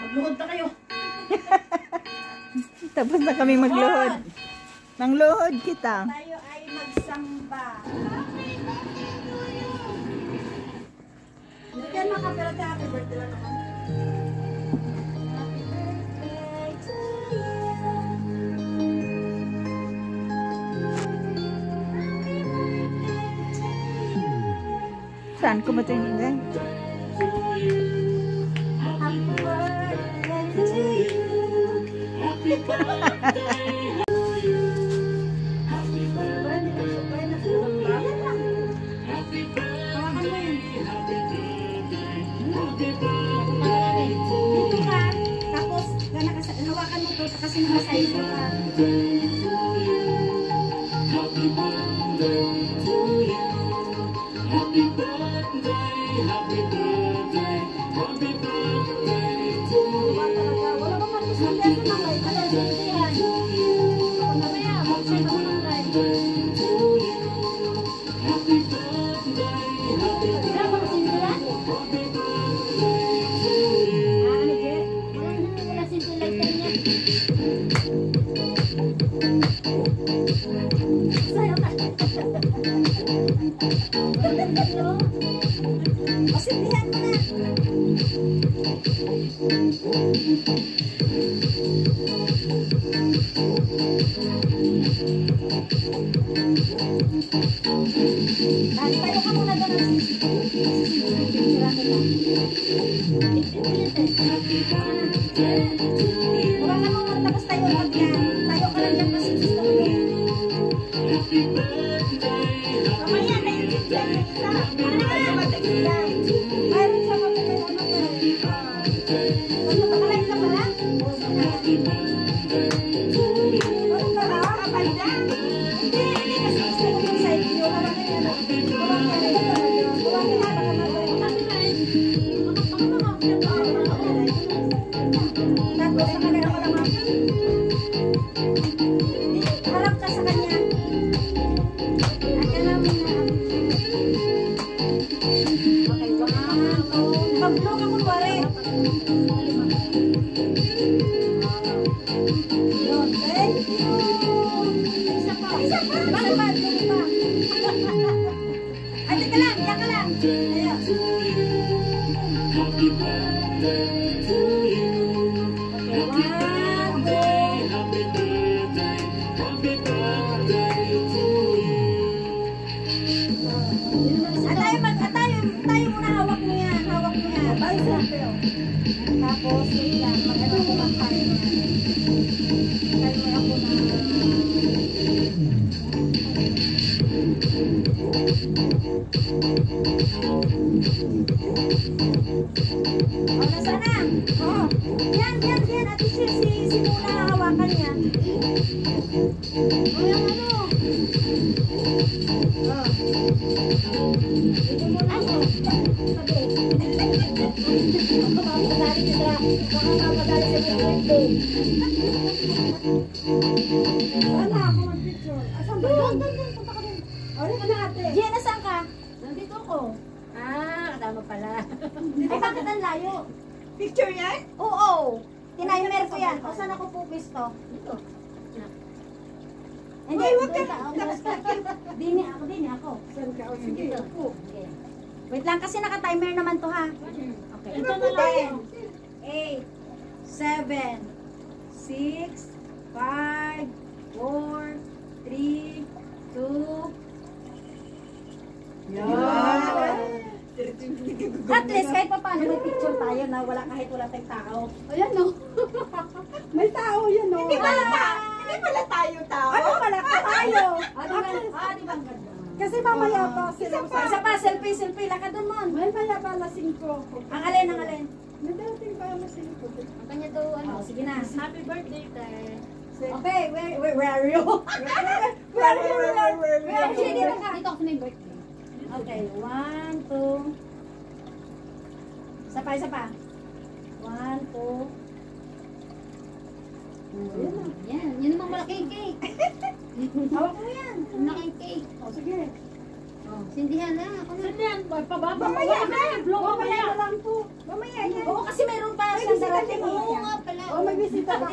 Magluhod na kayo. Tapos na kami magluhod. Nangluhod kita. Tayo ay magsamba. Hindi yan makapira sa happy birthday lang naman. Happy birthday to you. Saan ko matingin? Happy birthday to you. Happy birthday. Kasi nakasay ko ka. Happy birthday to you. Happy birthday, happy birthday, happy birthday to you. Wala ba man gusto niya sa mga ito? Sintihan. Mamaya, mag-share ako ng live. Happy birthday, happy birthday. Wala ba sintihan? Happy birthday to you. Ano, Je? Wala sintihan niya. Sayo ka. Pasindihan mo na. Tayo ka muna doon ang sisira ka lang. Huwag ka muna tapos tayo mag-yan. Tayo ka lang dyan kasi gusto mo yun. Mamaya na yung sisira. Ano na mag-sisira? Mayroon siya mag-sisira. Ano ba kalay na pala? Ano ka ba? Kapalda? Hindi kasi gusto ko yung side view. Tapos sa kanila ko naman. Harap ka sa kanya. Okay, mag-vlog ako pare. Thank you. Isa pa. Bakit ba? Ay, teka lang. Yan ka lang. Ayan. Happy birthday to you. Happy birthday. Happy birthday. Happy birthday to you. Tayo muna hawak mo yan. Hawak mo yan. Tapos, yun lang. Mag-ano ko lang tayo yan. Tayo mo ako na. O, nasa na? Oo. Yan. At si muna hawakan yan. O, yung ano. O. Ito muna ako. Sabi. Makapapadali sa birthday. Wala ako mag-picture. Asan ba yun? Doon. Punta ka din. O, rin ka na ate. Gian, nasaan ka? Nandito ako. Kasama pala. Ay, bakit ang layo? Picture yan? Oo. Tinimer ko yan. O, saan ako pupis to? Dito. Hindi, wag ka. Dini ako. Saan ka? O, sige. Okay. Wait lang, kasi naka-timer naman to ha. Okay. Ito na lang. 8, 7, 6, 5, 4, 3, 2, at least kahit pa paano may picture tayo na kahit wala tayong tao. Ayan no. May tao yan no. Hindi pala tayo tao. Ano pala tayo? Di ba ang ganda? Kasi mamaya pa sila. Isa pa, selfie. Lakad doon mo. Mamaya pa lasing ko. Ang alin. Nadating pa lasing ko. Ang kanya daw ano. Sige na. Happy birthday, Tay. Okay, where are you? Where are you? Dito ako sa may birthday. Okay, 1, 2. Isa pa. 1, 2. Yan. Yan namang malaking cake. Hawak mo yan. Malaking cake. O, sige. Sindihan na. Sindihan. Pababa. Mamaya na lang po. Mamaya yan. Birthday mo. Oo nga pala. Oh, may bisita ka.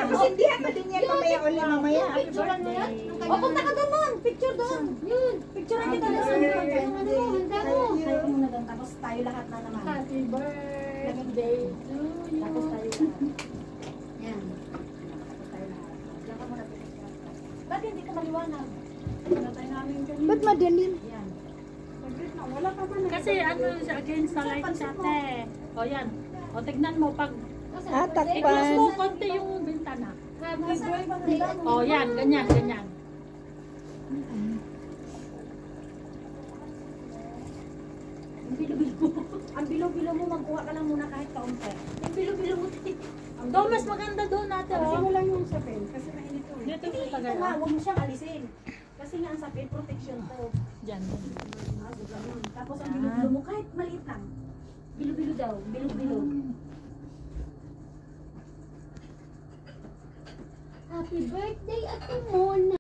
Presindihan mo din yan mamaya ulit mamaya. Happy Picture mo yan? birthday. O, punta ka doon. Picture doon. Yun. Picture natin doon. Handa mo. Tayo ko muna doon. Tapos tayo lahat na naman. Happy birthday to you. Tapos tayo lahat. Yan. Tapos tayo lahat. Diyan ka muna picture. Ba't hindi ka maliwanag? Ano tayo namin kanina? Ba't madilim? Yan. Wala pa man. Kasi ano siya against the light siya, te. O yan. O tignan mo pag Ah, i-close mo takpan. konti yung bintana. Happy birthday. O yan, ganyan, ganyan. Ang bilo-bilo mo. Ang bilo-bilo mo, magkuha ka lang muna kahit kaunti. Ang bilo-bilo mo. Doon, mas maganda doon natin. Alisin mo O. lang yung sapin kasi mainit to. Dito Hindi, sa ito tagay. nga, huwag mo siyang alisin. Kasi nga ang sapin, protection to. Diyan. Tapos ang bilo-bilo mo, kahit maliit lang. Bilo-bilo daw, bilo-bilo. Happy birthday, Ate Mona!